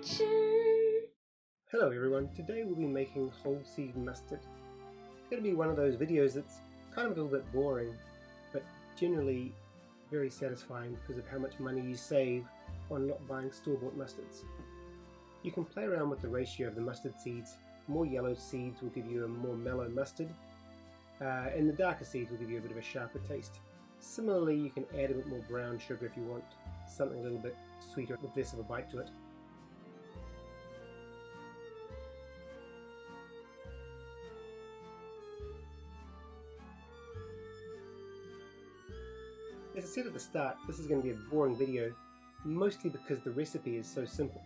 narration. Hello everyone, today we'll be making Wholeseed Mustard. It's going to be one of those videos that's kind of a little bit boring, but generally very satisfying because of how much money you save on not buying store-bought mustards. You can play around with the ratio of the mustard seeds. More yellow seeds will give you a more mellow mustard, and the darker seeds will give you a bit of a sharper taste. Similarly, you can add a bit more brown sugar if you want something a little bit sweeter with less of a bite to it. As I said at the start, this is going to be a boring video, mostly because the recipe is so simple.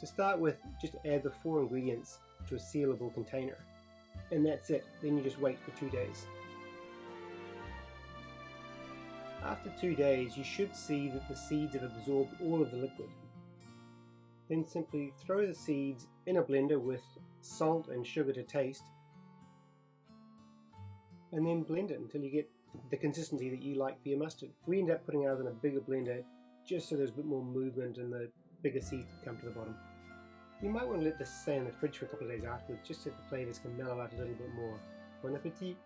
To start with, just add the 4 ingredients to a sealable container, and that's it. Then you just wait for 2 days. After 2 days, you should see that the seeds have absorbed all of the liquid. Then simply throw the seeds in a blender with salt and sugar to taste, and then blend it until you get the consistency that you like for your mustard. We end up putting ours in a bigger blender just so there's a bit more movement and the bigger seeds come to the bottom. You might want to let this stay in the fridge for a couple of days afterwards just so the flavors can mellow out a little bit more. Bon appetit!